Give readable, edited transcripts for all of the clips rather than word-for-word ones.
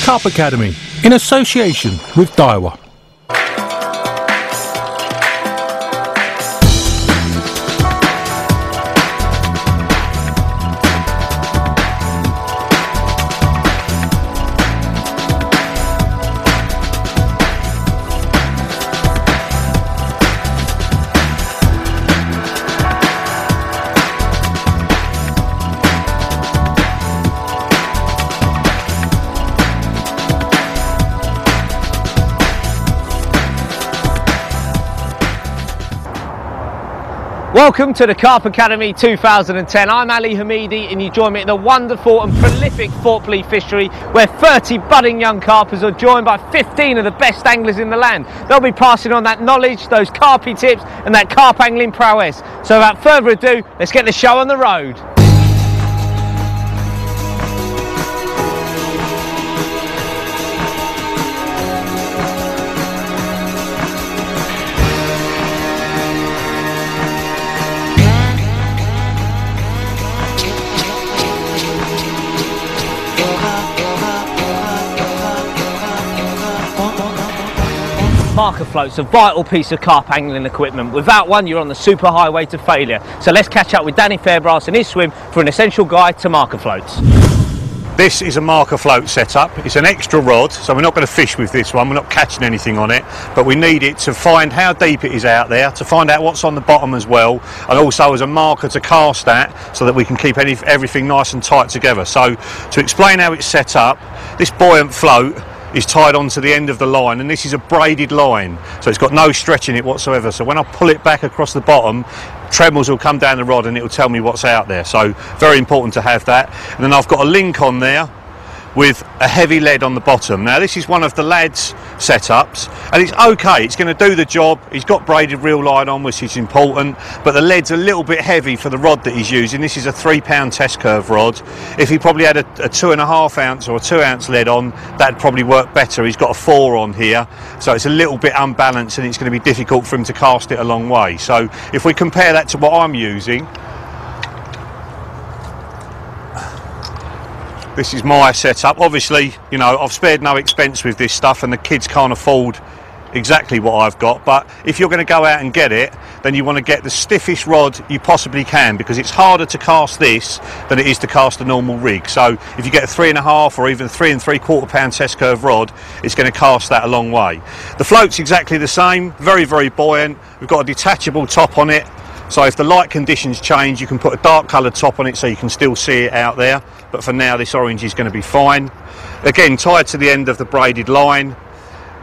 Carp Academy in association with Daiwa. Welcome to the Carp Academy 2010. I'm Ali Hamidi and you join me at the wonderful and prolific Thorpe Lea fishery where 30 budding young carpers are joined by 15 of the best anglers in the land. They'll be passing on that knowledge, those carpy tips and that carp angling prowess. So without further ado, let's get the show on the road. Marker float's a vital piece of carp angling equipment. Without one, you're on the super highway to failure. So let's catch up with Danny Fairbrass and his swim for an essential guide to marker floats. This is a marker float setup. It's an extra rod, so we're not going to fish with this one. We're not catching anything on it, but we need it to find how deep it is out there, to find out what's on the bottom as well, and also as a marker to cast at so that we can keep everything nice and tight together. So to explain how it's set up, this buoyant float is tied onto the end of the line, and this is a braided line, so it's got no stretch in it whatsoever. So when I pull it back across the bottom, trembles will come down the rod and it will tell me what's out there. So very important to have that. And then I've got a link on there with a heavy lead on the bottom. Now this is one of the lad's setups and it's okay, it's going to do the job. He's got braided reel line on, which is important, but the lead's a little bit heavy for the rod that he's using. This is a 3-pound test curve rod. If he probably had a 2.5 ounce or a 2 ounce lead on, that'd probably work better. He's got a 4 on here, so it's a little bit unbalanced and it's going to be difficult for him to cast it a long way. So if we compare that to what I'm using, this is my setup. Obviously, you know, I've spared no expense with this stuff and the kids can't afford exactly what I've got, but if you're going to go out and get it, then you want to get the stiffest rod you possibly can, because it's harder to cast this than it is to cast a normal rig. So if you get a 3.5 or even 3 3/4 pound test curve rod, it's going to cast that a long way. The float's exactly the same, very, very buoyant. We've got a detachable top on it, so if the light conditions change, you can put a dark coloured top on it so you can still see it out there. But for now, this orange is going to be fine. Again, tied to the end of the braided line.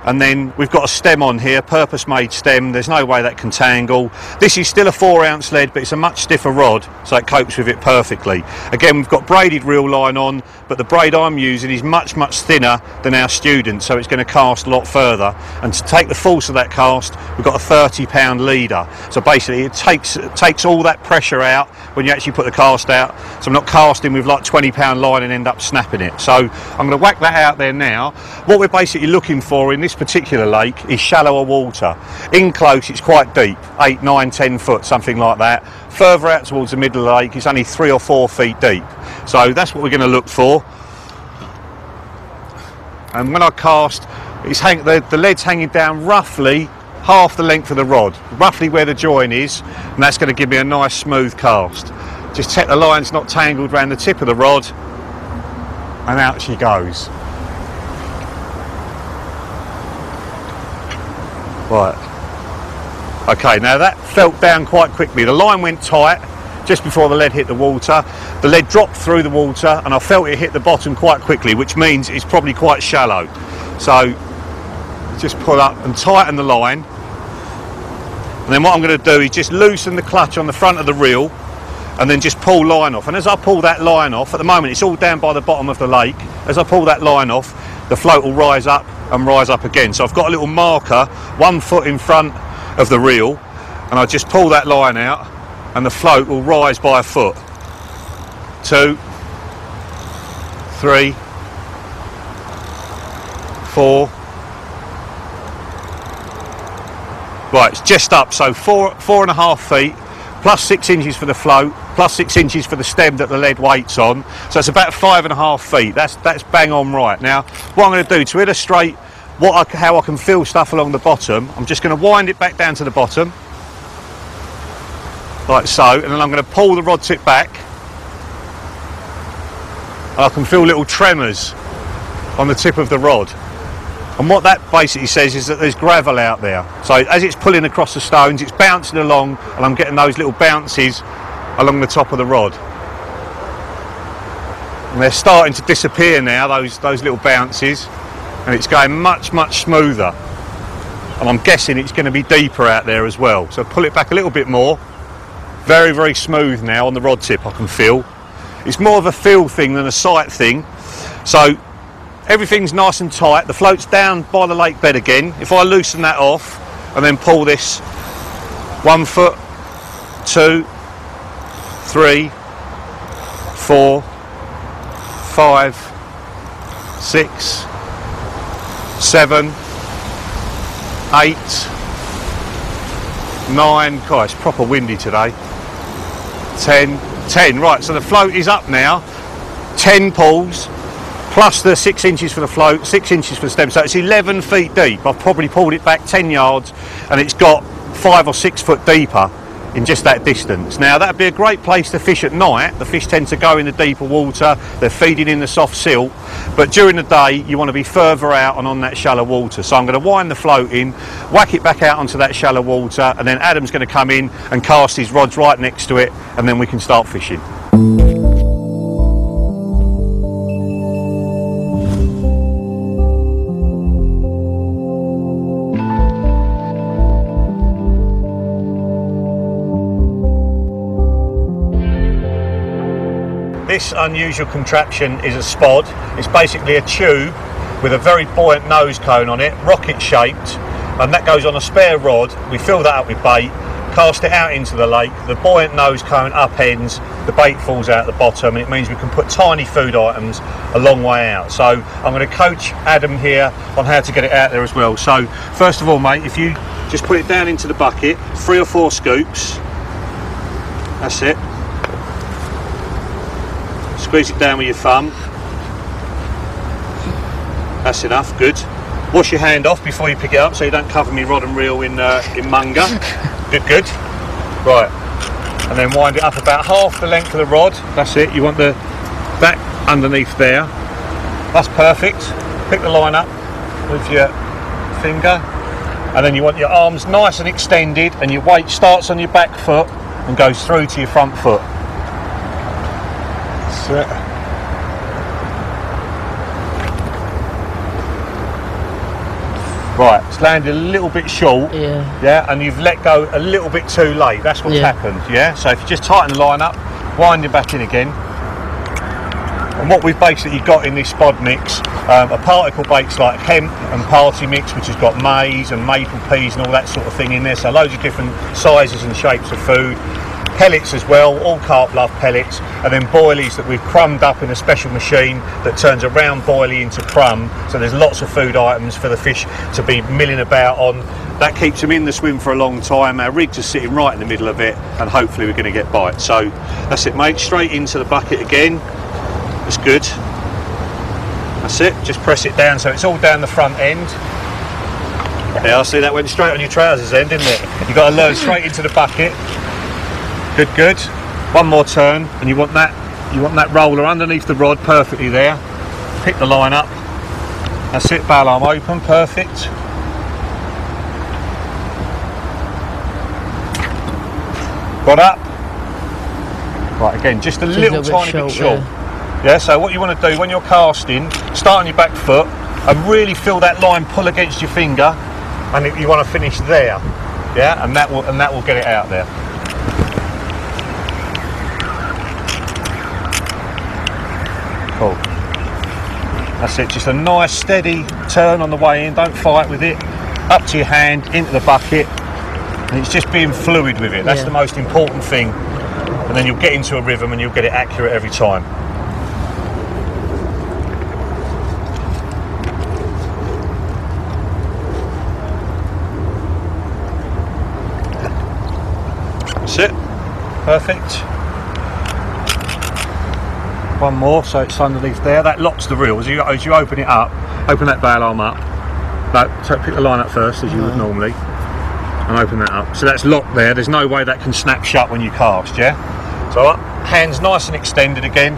And then we've got a stem on here, purpose-made stem. There's no way that can tangle. This is still a 4 ounce lead, but it's a much stiffer rod, so it copes with it perfectly. Again, we've got braided reel line on, but the braid I'm using is much, much thinner than our student, so it's going to cast a lot further. And to take the force of that cast, we've got a 30-pound leader. So basically, it takes all that pressure out when you actually put the cast out. So I'm not casting with like 20-pound line and end up snapping it. So I'm going to whack that out there now. What we're basically looking for in this particular lake is shallower water. In close, it's quite deep, 8, 9, 10 foot, something like that. Further out towards the middle of the lake, it's only 3 or 4 feet deep. So that's what we're going to look for. And when I cast, the lead's hanging down roughly half the length of the rod, roughly where the join is, and that's going to give me a nice smooth cast. Just check the line's not tangled around the tip of the rod, and out she goes. Right, okay, now that felt down quite quickly. The line went tight just before the lead hit the water. The lead dropped through the water and I felt it hit the bottom quite quickly, which means it's probably quite shallow. So just pull up and tighten the line, and then what I'm going to do is just loosen the clutch on the front of the reel and then just pull line off. And as I pull that line off, at the moment it's all down by the bottom of the lake, as I pull that line off, the float will rise up and rise up again. So I've got a little marker 1 foot in front of the reel, and I just pull that line out and the float will rise by a foot. 2, 3, 4. Right, it's just up, so 4.5 feet plus 6 inches for the float, plus 6 inches for the stem that the lead weight's on. So it's about 5.5 feet. That's bang on right. Now, what I'm going to do to illustrate how I can feel stuff along the bottom, I'm just going to wind it back down to the bottom, like so, and then I'm going to pull the rod tip back, and I can feel little tremors on the tip of the rod. And what that basically says is that there's gravel out there. So as it's pulling across the stones, it's bouncing along, and I'm getting those little bounces along the top of the rod. And they're starting to disappear now, those little bounces, and it's going much smoother. And I'm guessing it's going to be deeper out there as well. So pull it back a little bit more. Very smooth now on the rod tip, I can feel. It's more of a feel thing than a sight thing. So everything's nice and tight. The float's down by the lake bed again. If I loosen that off and then pull this 1 foot, 2, 3, 4, 5, 6, 7, 8, 9. God, it's proper windy today. 10. Right, so the float is up now. 10 pulls. Plus the 6 inches for the float, 6 inches for the stem, so it's 11 feet deep. I've probably pulled it back 10 yards and it's got 5 or 6 foot deeper in just that distance. Now that'd be a great place to fish at night. The fish tend to go in the deeper water, they're feeding in the soft silt, but during the day you want to be further out and on that shallow water. So I'm going to wind the float in, whack it back out onto that shallow water, and then Adam's going to come in and cast his rods right next to it, and then we can start fishing. This unusual contraption is a spod. It's basically a tube with a very buoyant nose cone on it, rocket shaped, and that goes on a spare rod. We fill that up with bait, cast it out into the lake, the buoyant nose cone upends, the bait falls out the bottom, and it means we can put tiny food items a long way out. So I'm going to coach Adam here on how to get it out there as well. So first of all, mate, if you just put it down into the bucket, 3 or 4 scoops, that's it. Squeeze it down with your thumb. That's enough, good. Wash your hand off before you pick it up so you don't cover me rod and reel in munga. Good. Right, and then wind it up about half the length of the rod. That's it, you want the back underneath there. That's perfect. Pick the line up with your finger, and then you want your arms nice and extended, and your weight starts on your back foot and goes through to your front foot. Right, it's landed a little bit short, yeah, and you've let go a little bit too late. That's what's happened, yeah. So if you just tighten the line up, wind it back in again, and what we've basically got in this spod mix are particle baits like hemp and party mix, which has got maize and maple peas and all that sort of thing in there. So loads of different sizes and shapes of food. Pellets as well, all carp love pellets, and then boilies that we've crumbed up in a special machine that turns a round boilie into crumb, so there's lots of food items for the fish to be milling about on. That keeps them in the swim for a long time. Our rig's just sitting right in the middle of it, and hopefully we're going to get bites. So that's it, mate, straight into the bucket again. That's good. That's it, just press it down so it's all down the front end. Yeah, I see that went straight on your trousers then, didn't it? You've got to learn straight into the bucket. Good. One more turn, and you want that roller underneath the rod perfectly there. Pick the line up. That's it, bow arm open, perfect. Got up. Right, again, just a little tiny bit short. Yeah, so what you want to do when you're casting, start on your back foot and really feel that line pull against your finger, and you want to finish there. Yeah, and that will get it out there. Cool. That's it, just a nice steady turn on the way in, don't fight with it. Up to your hand, into the bucket, and it's just being fluid with it. That's the most important thing. And then you'll get into a rhythm and you'll get it accurate every time. That's it, perfect. one more, so it's underneath there. That locks the reel. As you open it up, open that bail arm up. No, so pick the line up first, as you would normally, and open that up. So that's locked there. There's no way that can snap shut when you cast, yeah? So hands nice and extended again.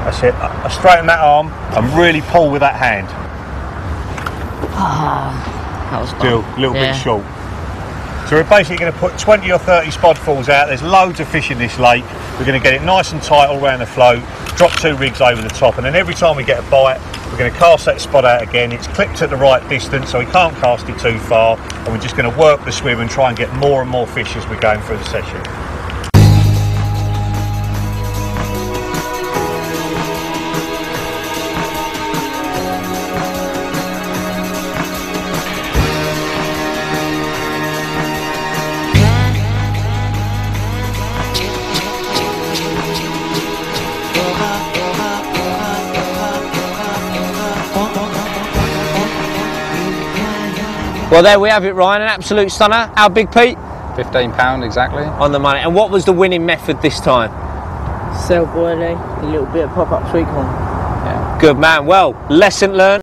That's it. I straighten that arm and really pull with that hand. That was Still a little bit short. So we're basically going to put 20 or 30 spodfuls out. There's loads of fish in this lake. We're going to get it nice and tight all around the float, drop 2 rigs over the top, and then every time we get a bite, we're going to cast that spot out again. It's clipped at the right distance, so we can't cast it too far, and we're just going to work the swim and try and get more and more fish as we're going through the session. Well, there we have it, Ryan, an absolute stunner. How big, Pete? £15 exactly. On the money. And what was the winning method this time? Self boiling, a little bit of pop-up sweet corn. Good man. Well, lesson learned.